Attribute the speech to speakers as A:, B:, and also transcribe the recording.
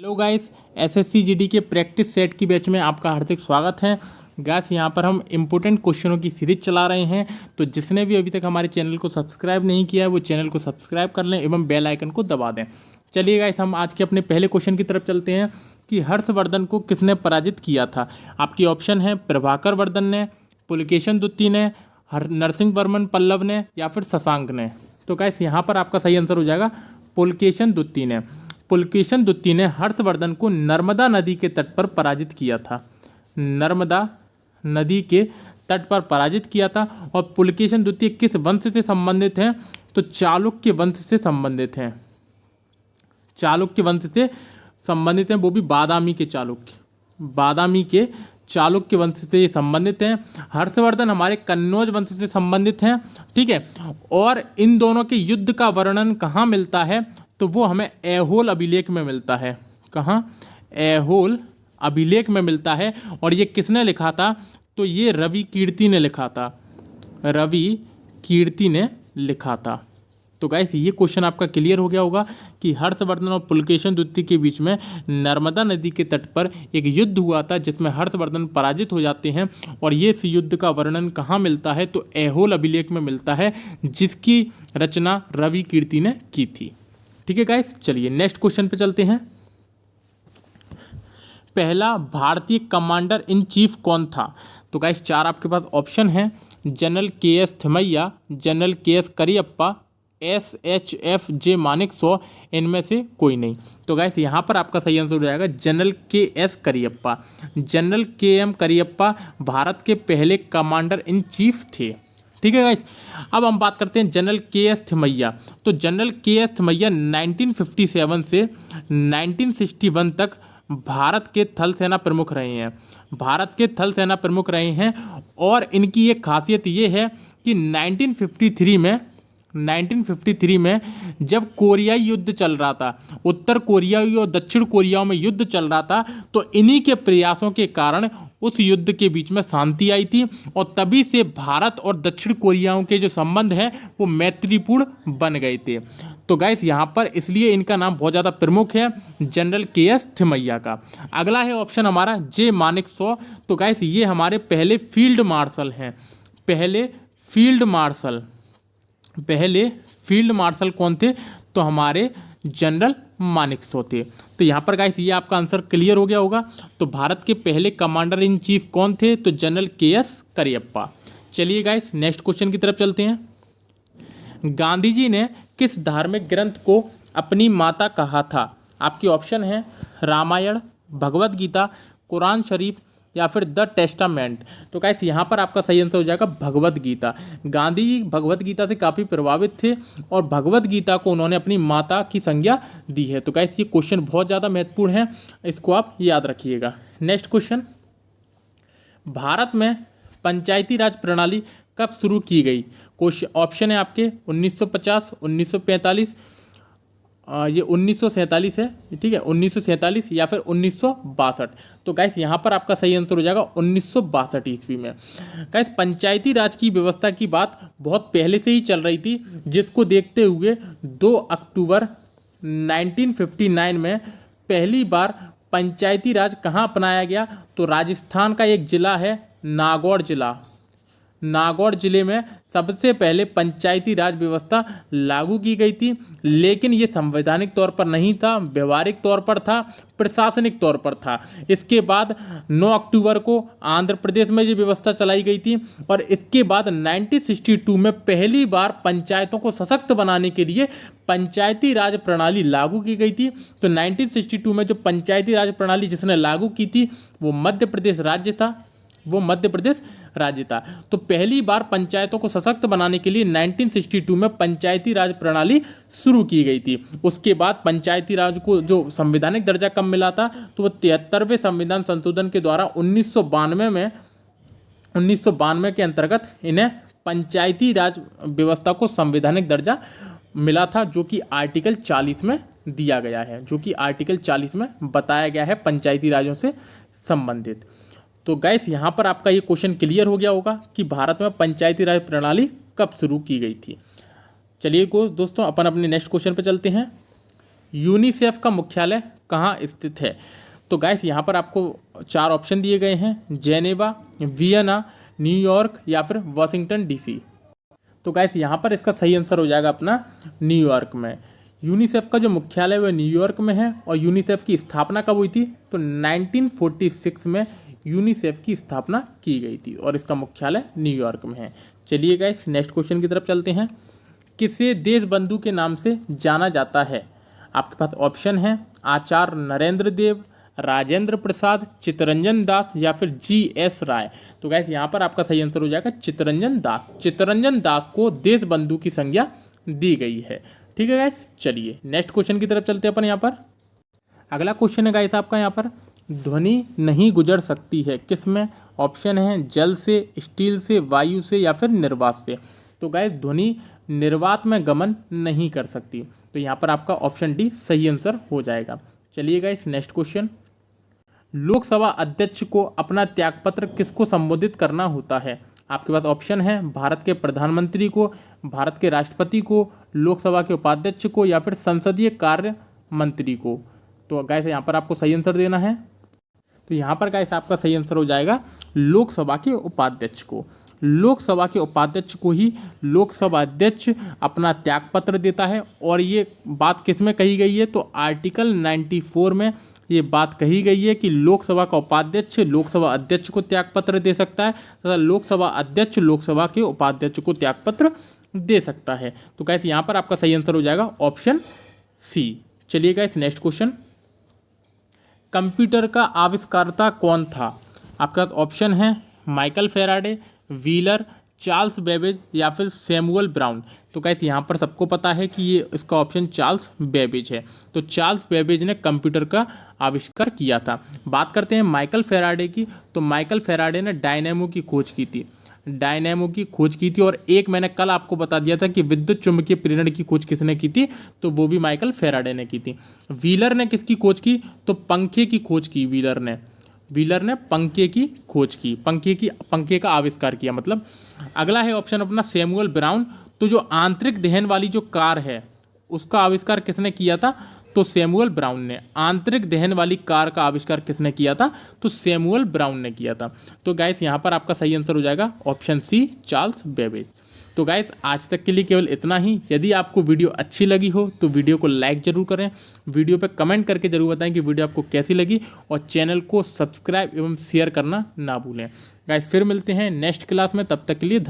A: Hello guys, SSC GD के practice set की batch में आपका हार्दिक स्वागत है। गाइस यहाँ पर हम इम्पोर्टेंट क्वेश्चनों की सीरीज चला रहे हैं, तो जिसने भी अभी तक हमारे चैनल को सब्सक्राइब नहीं किया है वो चैनल को सब्सक्राइब कर लें एवं बेल आइकन को दबा दें। चलिए गाइस, हम आज के अपने पहले क्वेश्चन की तरफ चलते हैं कि हर्षवर्धन को किसने पराजित किया था। आपकी ऑप्शन है प्रभाकर वर्धन ने, पुलकेशन द्वितीय ने, नरसिंह वर्मन पल्लव ने या फिर शशांक ने। तो गाइस यहाँ पर आपका सही आंसर हो जाएगा पुलकेशन द्वितीय ने। पुलकेशन द्वितीय ने हर्षवर्धन को नर्मदा नदी के तट पर पराजित किया था। नर्मदा नदी के तट पर पराजित किया था। और पुलकेशन द्वितीय किस वंश से संबंधित हैं? तो चालुक्य वंश से संबंधित हैं। चालुक्य वंश से संबंधित हैं, वो भी बादामी के चालुक्य वंश से संबंधित हैं। हर्षवर्धन हमारे कन्नौज वंश से संबंधित हैं। ठीक है, और इन दोनों के युद्ध का वर्णन कहाँ मिलता है? तो वो हमें ऐहोल अभिलेख में मिलता है। कहाँ? ऐहोल अभिलेख में मिलता है। और ये किसने लिखा था? तो ये रवि कीर्ति ने लिखा था। रवि कीर्ति ने लिखा था। तो गाइस ये क्वेश्चन आपका क्लियर हो गया होगा कि हर्षवर्धन और पुलकेशन द्वितीय के बीच में नर्मदा नदी के तट पर एक युद्ध हुआ था जिसमें हर्षवर्धन पराजित हो जाते हैं। और ये इस युद्ध का वर्णन कहाँ मिलता है? तो ऐहोल अभिलेख में मिलता है, जिसकी रचना रवि कीर्ति ने की थी। ठीक है गाइस, चलिए नेक्स्ट क्वेश्चन पे चलते हैं। पहला भारतीय कमांडर इन चीफ कौन था? तो गाइस चार आपके पास ऑप्शन हैं: general KS. Thimayya, general KS. Cariappa, SHFJ Manekshaw, इनमें से कोई नहीं। तो गाइस यहाँ पर आपका सही आंसर हो जाएगा general KS. Cariappa. General KM. Cariappa Bharat के पहले कमांडर इन चीफ थे। ठीक है गाइस, अब हम बात करते हैं जनरल के.एस. थिमैया। तो जनरल के.एस. थिमैया 1957 से 1961 तक भारत के थल सेना प्रमुख रहे हैं। भारत के थल सेना प्रमुख रहे हैं। और इनकी एक खासियत ये है कि 1953 में जब कोरियाई युद्ध चल रहा था, उत्तर कोरियाई और दक्षिण कोरिया में युद्ध चल रहा था, तो इन्हीं के प्रयासों के कारण उस युद्ध के बीच में शांति आई थी। और तभी से भारत और दक्षिण कोरियाओं के जो संबंध हैं वो मैत्रीपूर्ण बन गए थे। तो गाइस यहाँ पर इसलिए इनका नाम बहुत ज़्यादा प्रमुख है, जनरल के.एस. थिमैया का। अगला है ऑप्शन हमारा जे मानेकशॉ। तो गाइस ये हमारे पहले फील्ड मार्शल हैं। पहले फील्ड मार्शल कौन थे? तो हमारे जनरल मानेकशॉ थे। तो यहाँ पर गाइस ये आपका आंसर क्लियर हो गया होगा। तो भारत के पहले कमांडर इन चीफ कौन थे? तो जनरल के.एस. करियप्पा। चलिए गाइस नेक्स्ट क्वेश्चन की तरफ चलते हैं। गांधी जी ने किस धार्मिक ग्रंथ को अपनी माता कहा था? आपकी ऑप्शन है रामायण, भगवत गीता, कुरान शरीफ या फिर द टेस्टामेंट। तो गाइस यहाँ पर आपका सही आंसर हो जाएगा भगवत गीता। गांधी जी भगवत गीता से काफ़ी प्रभावित थे और भगवत गीता को उन्होंने अपनी माता की संज्ञा दी है। तो गाइस ये क्वेश्चन बहुत ज़्यादा महत्वपूर्ण है, इसको आप याद रखिएगा। नेक्स्ट क्वेश्चन, भारत में पंचायती राज प्रणाली कब शुरू की गई? क्वेश्चन ऑप्शन है आपके 1950, 1945, ये 1947 है। ठीक है, 1947 या फिर 1962। तो गाइस यहाँ पर आपका सही आंसर हो जाएगा 1962 ईस्वी में। गाइस पंचायती राज की व्यवस्था की बात बहुत पहले से ही चल रही थी, जिसको देखते हुए 2 अक्टूबर 1959 में पहली बार पंचायती राज कहाँ अपनाया गया? तो राजस्थान का एक ज़िला है नागौर ज़िला। नागौर जिले में सबसे पहले पंचायती राज व्यवस्था लागू की गई थी, लेकिन ये संवैधानिक तौर पर नहीं था, व्यवहारिक तौर पर था, प्रशासनिक तौर पर था। इसके बाद 9 अक्टूबर को आंध्र प्रदेश में ये व्यवस्था चलाई गई थी। और इसके बाद 1962 में पहली बार पंचायतों को सशक्त बनाने के लिए पंचायती राज प्रणाली लागू की गई थी। तो 1962 में जो पंचायती राज प्रणाली जिसने लागू की थी वो मध्य प्रदेश राज्य था। तो पहली बार पंचायतों को सशक्त बनाने के लिए 1962 में पंचायती राज प्रणाली शुरू की गई थी। उसके बाद पंचायती राज को जो संवैधानिक दर्जा कब मिला था? तो वो 73वें संविधान संशोधन के द्वारा 1992 के अंतर्गत इन्हें पंचायती राज व्यवस्था को संवैधानिक दर्जा मिला था, जो कि आर्टिकल 40 में दिया गया है, जो कि आर्टिकल 40 में बताया गया है पंचायती राजों से संबंधित। तो गाइस यहाँ पर आपका ये क्वेश्चन क्लियर हो गया होगा कि भारत में पंचायती राज प्रणाली कब शुरू की गई थी। चलिए दोस्तों अपन अपने नेक्स्ट क्वेश्चन पे चलते हैं। यूनिसेफ का मुख्यालय कहाँ स्थित है? तो गाइस यहाँ पर आपको 4 ऑप्शन दिए गए हैं, जेनेवा, वियना, न्यूयॉर्क या फिर वाशिंगटन डीसी। तो गाइस यहाँ पर इसका सही आंसर हो जाएगा अपना न्यूयॉर्क में। यूनिसेफ का जो मुख्यालय वह न्यूयॉर्क में है और यूनिसेफ की स्थापना कब हुई थी? तो 1946 में यूनिसेफ की स्थापना की गई थी और इसका मुख्यालय न्यूयॉर्क में है। चलिए गाइस नेक्स्ट क्वेश्चन की तरफ चलते हैं। किसे देश बंधु के नाम से जाना जाता है? आपके पास ऑप्शन है आचार्य नरेंद्र देव, राजेंद्र प्रसाद, चित्तरंजन दास या फिर GS राय। तो गाइस यहाँ पर आपका सही आंसर हो जाएगा चित्तरंजन दास। चित्तरंजन दास को देश बंधु की संज्ञा दी गई है। ठीक है गाइस, चलिए नेक्स्ट क्वेश्चन की तरफ चलते हैं अपन यहाँ पर। अगला क्वेश्चन है गाइस आपका यहाँ पर, ध्वनि नहीं गुजर सकती है किसमें? ऑप्शन है जल से, स्टील से, वायु से या फिर निर्वात से। तो गाइस ध्वनि निर्वात में गमन नहीं कर सकती, तो यहाँ पर आपका ऑप्शन डी सही आंसर हो जाएगा। चलिए गाइस नेक्स्ट क्वेश्चन, लोकसभा अध्यक्ष को अपना त्यागपत्र किसको संबोधित करना होता है? आपके पास ऑप्शन है भारत के प्रधानमंत्री को, भारत के राष्ट्रपति को, लोकसभा के उपाध्यक्ष को या फिर संसदीय कार्य मंत्री को। तो गाइस यहाँ पर आपको सही आंसर देना है। तो यहाँ पर गाइस आपका सही आंसर हो जाएगा लोकसभा के उपाध्यक्ष को। लोकसभा के उपाध्यक्ष को ही लोकसभा अध्यक्ष अपना त्यागपत्र देता है। और ये बात किस में कही गई है? तो आर्टिकल 94 में ये बात कही गई है कि लोकसभा का उपाध्यक्ष लोकसभा अध्यक्ष को त्यागपत्र दे सकता है तथा लोकसभा अध्यक्ष लोकसभा के उपाध्यक्ष को त्यागपत्र दे सकता है। तो गाइस यहाँ पर आपका सही आंसर हो जाएगा ऑप्शन सी। चलिए गाइस नेक्स्ट क्वेश्चन, कंप्यूटर का आविष्कारता कौन था? आपका ऑप्शन है Michael Faraday, wheeler, Charles Babbage या फिर सैमुअल ब्राउन। तो गाइस यहाँ पर सबको पता है कि ये इसका ऑप्शन चार्ल्स बेबेज है। तो चार्ल्स बेबेज ने कंप्यूटर का आविष्कार किया था। बात करते हैं माइकल फेराडे की, तो माइकल फेराडे ने डायनेमो की खोज की थी। डायनेमो की खोज की थी। और एक मैंने कल आपको बता दिया था कि विद्युत चुम्बकीय प्रेरण की खोज किसने की थी? तो वो भी माइकल फेराडे ने की थी। व्हीलर ने किसकी खोज की? तो पंखे की खोज की व्हीलर ने पंखे की खोज की, पंखे का आविष्कार किया मतलब। अगला है ऑप्शन अपना सैमुअल ब्राउन। तो जो आंतरिक दहन वाली जो कार है उसका आविष्कार किसने किया था? तो सैमुअल ब्राउन ने। आंतरिक दहन वाली कार का आविष्कार किसने किया था? तो सैमुअल ब्राउन ने किया था। तो गाइस यहाँ पर आपका सही आंसर हो जाएगा ऑप्शन सी चार्ल्स बेबेज। तो गाइस आज तक के लिए केवल इतना ही। यदि आपको वीडियो अच्छी लगी हो तो वीडियो को लाइक जरूर करें, वीडियो पे कमेंट करके जरूर बताएं कि वीडियो आपको कैसी लगी और चैनल को सब्सक्राइब एवं शेयर करना ना भूलें। गाइस फिर मिलते हैं नेक्स्ट क्लास में, तब तक के लिए